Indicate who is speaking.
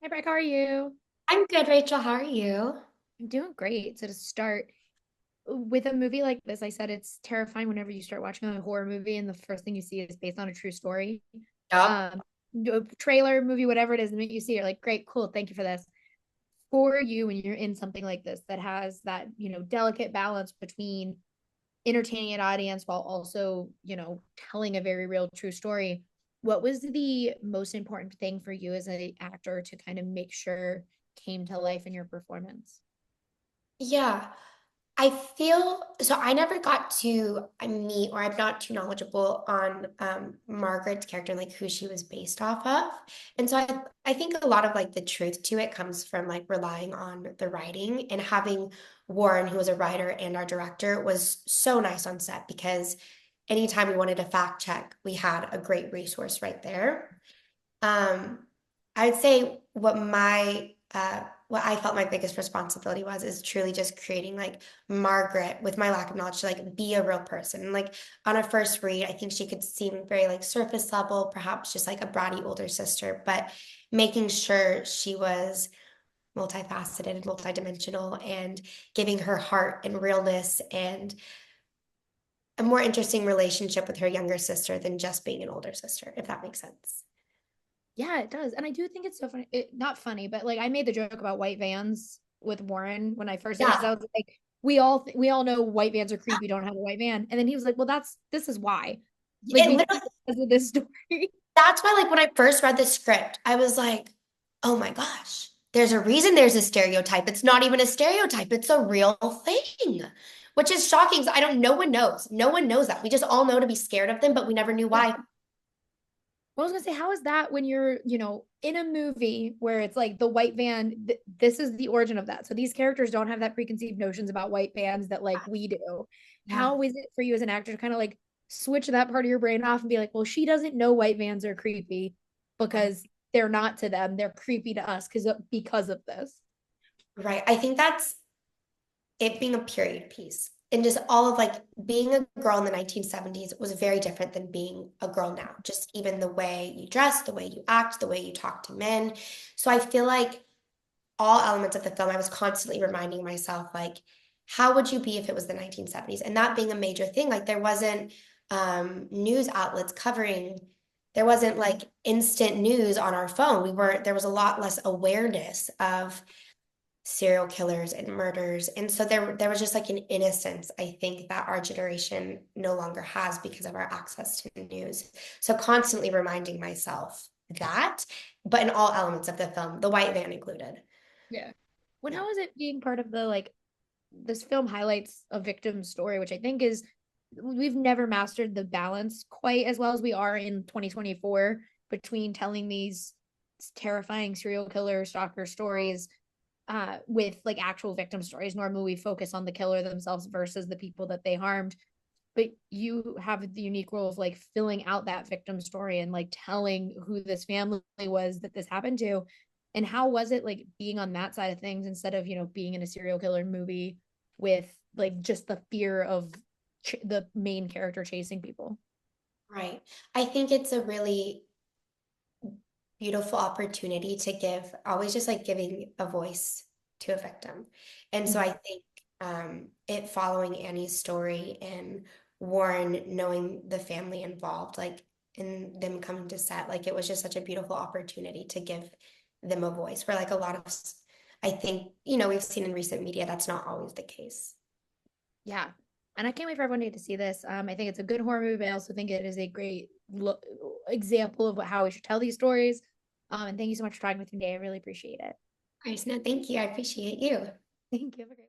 Speaker 1: Brec, how are you?
Speaker 2: I'm good, Rachel. How are you?
Speaker 1: I'm doing great. So to start with a movie like this, I said it's terrifying whenever you start watching a horror movie and the first thing you see is based on a true story.
Speaker 2: Yep.
Speaker 1: Um, Trailer, movie, whatever it is, the minute you see it, you're like, great, cool, thank you for this. For you, when you're in something like this that has that, delicate balance between entertaining an audience while also, telling a very real true story, what was the most important thing for you as an actor to kind of make sure came to life in your performance?
Speaker 2: Yeah. I feel so I never got to meet, or I'm not too knowledgeable on Margaret's character, like who she was based off of. And so I think a lot of like the truth to it comes from like relying on the writing, and having Warren, who was a writer and our director, was so nice on set because anytime we wanted to fact check, we had a great resource right there. Um, I'd say what I felt my biggest responsibility was is truly just creating like Margaret, with my lack of knowledge, to like be a real person. And like on a first read, I think she could seem very like surface level, perhaps just like a bratty older sister, but making sure she was multifaceted and multidimensional, and giving her heart and realness and a more interesting relationship with her younger sister than just being an older sister, if that makes sense.
Speaker 1: Yeah, it does. And I do think it's so funny. Not funny, but like I made the joke about white vans with Warren when I first because I
Speaker 2: Yeah.
Speaker 1: was like, we all know white vans are creepy, don't have a white van. And then he was like, well, this is why. Like
Speaker 2: It literally,
Speaker 1: because of this story.
Speaker 2: that's why, like, when I first read the script, I was like, oh my gosh, there's a reason there's a stereotype. It's not even a stereotype, it's a real thing, which is shocking. So I don't, no one knows. No one knows that. We just all know to be scared of them, but we never knew
Speaker 1: Yeah.
Speaker 2: why.
Speaker 1: I was gonna say, how is that when you're, in a movie where it's like the white van, this is the origin of that. So these characters don't have that preconceived notions about white vans that like we do.
Speaker 2: Yeah.
Speaker 1: How is it for you as an actor to kind of like switch that part of your brain off and be like, well, she doesn't know white vans are creepy because they're not to them. They're creepy to us because of this.
Speaker 2: Right. I think that's it, being a period piece. And just all of like being a girl in the 1970s was very different than being a girl now. Just even the way you dress, the way you act, the way you talk to men. So I feel like all elements of the film, I was constantly reminding myself, like, how would you be if it was the 1970s? And that being a major thing, like there wasn't news outlets covering, there wasn't like instant news on our phone. We weren't, there was a lot less awareness of serial killers and murders. And so there was just like an innocence, I think, that our generation no longer has because of our access to news. So constantly reminding myself that, but in all elements of the film, the white van included.
Speaker 1: Yeah. When
Speaker 2: Yeah.
Speaker 1: how is it being part of the like this film highlights a victim story, which I think is we've never mastered the balance quite as well as we are in 2024 between telling these terrifying serial killer stalker stories with like actual victim stories. Normally we focus on the killer themselves versus the people that they harmed. But you have the unique role of like filling out that victim story and like telling who this family was that this happened to. And how was it like being on that side of things instead of, being in a serial killer movie with like just the fear of the main character chasing people?
Speaker 2: Right. I think it's a really beautiful opportunity to give, always just like giving a voice to a victim. And so I
Speaker 1: Mhm.
Speaker 2: think it following Annie's story and Warren knowing the family involved, like in them coming to set, like it was just such a beautiful opportunity to give them a voice where like a lot of, I think, we've seen in recent media, that's not always the case.
Speaker 1: Yeah. And I can't wait for everyone to get to see this. I think it's a good horror movie, but I also think it is a great example of how we should tell these stories. And thank you so much for talking with me today. I really appreciate it.
Speaker 2: All right, no, thank you. I appreciate you.
Speaker 1: Thank you. Have a great